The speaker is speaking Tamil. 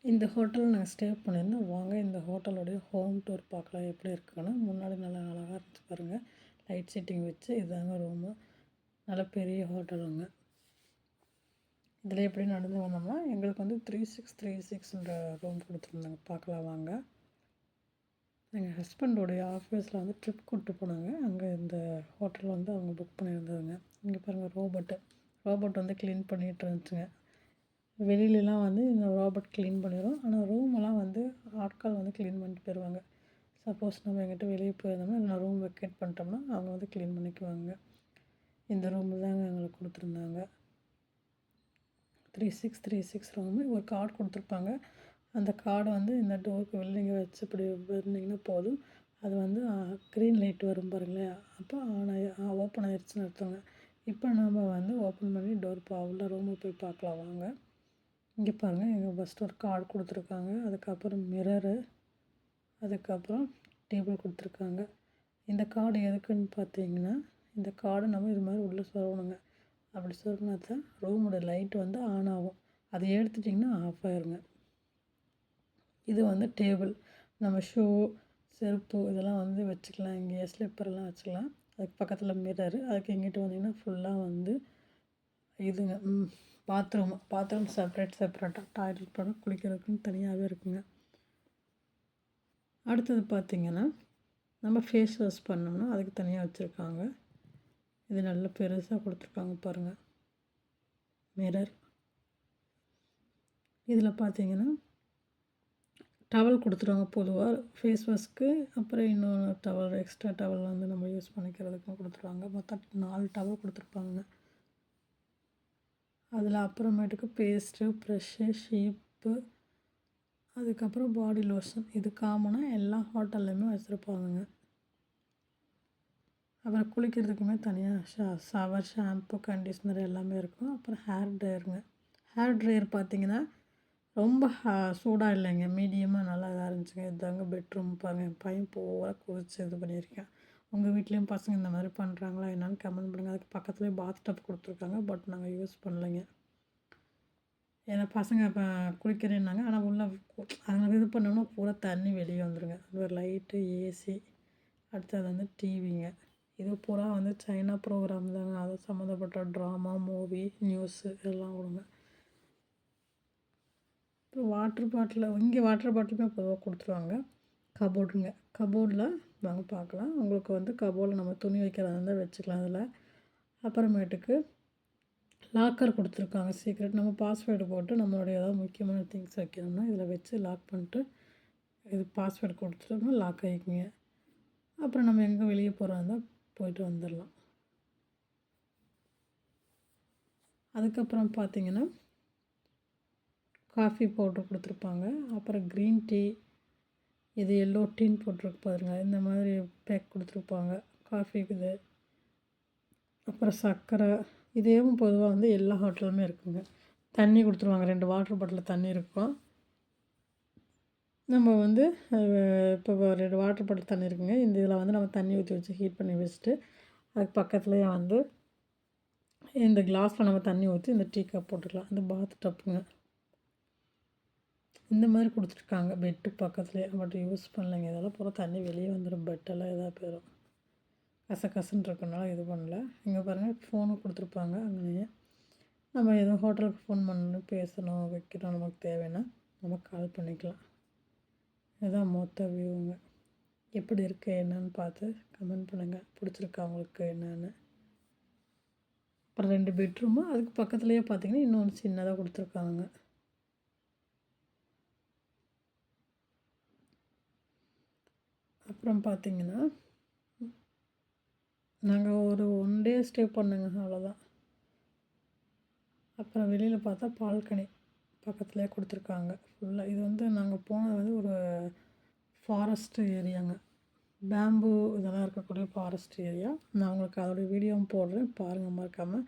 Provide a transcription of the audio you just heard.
இந்த ஹோட்டல் நாங்கள் ஸ்டே பண்ணியிருந்தோம். வாங்க இந்த ஹோட்டலோடைய ஹோம் டூர் பார்க்கலாம் எப்படி இருக்குன்னு. முன்னாடி நல்லா அழகாக இருந்துச்சு பாருங்கள். லைட் செட்டிங் வச்சு இதுதாங்க ரூமு. நல்ல பெரிய ஹோட்டலுங்க. இதில் எப்படி நடந்து வந்தோம்னா எங்களுக்கு வந்து 3636ன்ற ரூம் கொடுத்துருந்தாங்க. பார்க்கலாம் வாங்க. எங்கள் ஹஸ்பண்டோடைய ஆஃபீஸில் வந்து ட்ரிப் கூப்பிட்டு போனாங்க. அங்கே இந்த ஹோட்டல் வந்து அவங்க புக் பண்ணியிருந்ததுங்க. இங்கே பாருங்கள் ரோபோட் வந்து க்ளீன் பண்ணிகிட்டு இருந்துச்சுங்க. வெளியிலலாம் வந்து இந்த ரோபோட் க்ளீன் பண்ணிடும். ஆனால் ரூமெல்லாம் வந்து ஆட்கள் வந்து க்ளீன் பண்ணிட்டு போயிடுவாங்க. சப்போஸ் நம்ம எங்கிட்ட வெளியே போயிருந்தோம்னா இல்லை ரூம் வெக்கேட் பண்ணிட்டோம்னா அவங்க வந்து க்ளீன் பண்ணிக்குவாங்க. இந்த ரூமில் தாங்க எங்களுக்கு கொடுத்துருந்தாங்க. 3636 ரூமு. ஒரு கார்டு கொடுத்துருப்பாங்க. அந்த கார்டு வந்து இந்த டோருக்கு வெளில நீங்கள் வச்சு இப்படி இருந்தீங்கன்னா போதும். அது வந்து க்ரீன் லைட் வரும் பாருங்களேன். அப்போ ஓப்பன் ஆயிடுச்சுன்னு அர்த்தங்க. இப்போ நம்ம வந்து ஓப்பன் பண்ணி டோர் உள்ள ரூமை போய் பார்க்கலாம் வாங்க. இங்கே பாருங்கள், எங்கள் ஃபஸ்ட்டு ஒரு கார்டு கொடுத்துருக்காங்க. அதுக்கப்புறம் மிரரு, அதுக்கப்புறம் டேபிள் கொடுத்துருக்காங்க. இந்த கார்டு எதுக்குன்னு பார்த்தீங்கன்னா, இந்த கார்டு நம்ம இது மாதிரி உள்ளே சொருகணுங்க. அப்படி சொருகினா தான் ரூமோட லைட் வந்து ஆன் ஆகும். அதை எடுத்துட்டிங்கன்னா ஆஃப் ஆயிருங்க. இது வந்து டேபிள். நம்ம ஷூ, செருப்பு இதெல்லாம் வந்து வச்சுக்கலாம். இங்கே ஸ்லிப்பர்லாம் வச்சுக்கலாம். அதுக்கு பக்கத்தில் மிரரு. அதுக்கு இங்கிட்டு வந்தீங்கன்னா ஃபுல்லாக வந்து இதுங்க பாத்ரூம் செப்பரேட்டாக டாய்லெட் போட குளிக்கிறதுக்குன்னு தனியாகவே இருக்குங்க. அடுத்தது பார்த்திங்கன்னா நம்ம ஃபேஸ் வாஷ் பண்ணோம்னா அதுக்கு தனியாக வச்சுருக்காங்க. இது நல்ல பெருசாக கொடுத்துருக்காங்க பாருங்கள். மிரர். இதில் பார்த்திங்கன்னா டவல் கொடுத்துருவாங்க. பொதுவாக ஃபேஸ் வாஷ்க்கு அப்புறம் இன்னொரு டவல், எக்ஸ்ட்ரா டவல் வந்து நம்ம யூஸ் பண்ணிக்கிறதுக்கும் கொடுத்துருவாங்க. மொத்தம் 4 டவல் கொடுத்துருப்பாங்க. அதில் அப்புறமேட்டுக்கு பேஸ்ட்டு, ப்ரெஷ்ஷு, ஷீப்பு, அதுக்கப்புறம் பாடி லோஷன். இது காமனாக எல்லா ஹோட்டல்லையுமே வச்சுருப்பாங்கங்க. அப்புறம் குளிக்கிறதுக்குமே தனியாக ஷவர், ஷாம்பு, கண்டிஷ்னர் எல்லாமே இருக்கும். அப்புறம் ஹேர் ட்ரையர் பார்த்திங்கன்னா ரொம்ப சூடாக இல்லைங்க, மீடியமாக நல்லா இதாக இருந்துச்சுங்க. இதுதாங்க பெட்ரூம் பாருங்கள். என் பையன் பூரா குதிச்சு இது பண்ணியிருக்கேன். உங்கள் வீட்லேயும் பசங்க இந்த மாதிரி பண்ணுறாங்களா என்னன்னு கமெண்ட் பண்ணுங்கள். அதுக்கு பக்கத்துலேயே பாத் டப் கொடுத்துருக்காங்க. பட் நாங்கள் யூஸ் பண்ணலைங்க. ஏன்னா பசங்க இப்போ குளிக்கிறேன்னாங்க. ஆனால் உள்ளே அதனால் இது பண்ணோம்னா பூரா தண்ணி வெளியே வந்துடுங்க. ஒரு லைட்டு, ஏசி, அடுத்தது வந்து டிவிங்க. இது பூரா வந்து சைனா ப்ரோக்ராம் தாங்க. அது சம்மந்தப்பட்ட ட்ராமா, மூவி, நியூஸு எல்லாம் விடுங்க. அப்புறம் வாட்டர் பாட்டிலுமே பொதுவாக கொடுத்துருவாங்க. கபோர்டில் வாங்க பார்க்கலாம். உங்களுக்கு வந்து கபோர்டில் நம்ம துணி வைக்கிறதா இருந்தால் வச்சுக்கலாம். அதில் அப்புறமேட்டுக்கு லாக்கர் கொடுத்துருக்காங்க. சீக்ரெட் நம்ம பாஸ்வேர்டு போட்டு நம்மளுடைய ஏதாவது முக்கியமான திங்ஸ் வைக்கணும்னா இதில் வச்சு லாக் பண்ணிட்டு இது பாஸ்வேர்டு கொடுத்துட்டோம்னா லாக் ஆகிக்குங்க. அப்புறம் நம்ம எங்கே வெளியே போகிறதா இருந்தால் போயிட்டு வந்துடலாம். அதுக்கப்புறம் பார்த்திங்கன்னா காஃபி பவுட்ரு கொடுத்துருப்பாங்க. அப்புறம் க்ரீன் டீ, இது எல்லோ டீன்னு போட்டிருக்கு பாருங்க. இந்த மாதிரி பேக் கொடுத்துருப்பாங்க. காஃபிக்கு இது. அப்புறம் சர்க்கரை. இதேவும் பொதுவாக வந்து எல்லா ஹோட்டலுமே இருக்குங்க. தண்ணி கொடுத்துருவாங்க. 2 வாட்டர் பாட்டில் தண்ணி இருக்கும். நம்ம வந்து இப்போ 2 வாட்டர் பாட்டில் தண்ணி இருக்குங்க. இந்த இதில் வந்து நம்ம தண்ணி ஊற்றி வச்சு ஹீட் பண்ணி வச்சுட்டு அதுக்கு பக்கத்துலேயே வந்து இந்த கிளாஸில் நம்ம தண்ணி ஊற்றி இந்த டீ கப் போட்டுக்கலாம். இந்த பாத் டப்புங்க. இந்த மாதிரி கொடுத்துருக்காங்க. பெட்டு பக்கத்துலேயே. பட் யூஸ் பண்ணலைங்க. இதெல்லாம் பூரா தண்ணி வெளியே வந்துடும். பெட்டெல்லாம் இதாக போயிடும். கசன்னு இருக்கனால இது பண்ணல. இங்கே பாருங்கள், ஃபோனு கொடுத்துருப்பாங்க. அங்கேயே நம்ம எதுவும் ஹோட்டலுக்கு ஃபோன் பண்ணணும், பேசணும், வைக்கணும், நமக்கு தேவைன்னா நம்ம கால் பண்ணிக்கலாம். இதுதான் மொத்த வியூங்க. எப்படி இருக்குது என்னன்னு பார்த்து கமெண்ட் பண்ணுங்கள். பிடிச்சிருக்கா உங்களுக்கு என்னன்னு. அப்புறம் 2 பெட்ரூமு. அதுக்கு பக்கத்துலேயே பார்த்திங்கன்னா இன்னொன்று சின்னதாக கொடுத்துருக்காங்க. அப்புறம் பார்த்திங்கன்னா நாங்கள் ஒரு 1 டே ஸ்டே பண்ணோங்க, அவ்வளோதான். அப்புறம் வெளியில் பார்த்தா பால்கனி பக்கத்துலேயே கொடுத்துருக்காங்க ஃபுல்லாக. இது வந்து நாங்கள் போனது வந்து ஒரு ஃபாரஸ்ட் ஏரியாங்க. பேம்பு இதெல்லாம் இருக்கக்கூடிய ஃபாரஸ்ட் ஏரியா. நான் உங்களுக்கு அதோடய வீடியோவும் போடுறேன், பாருங்கள் மறக்காமல்.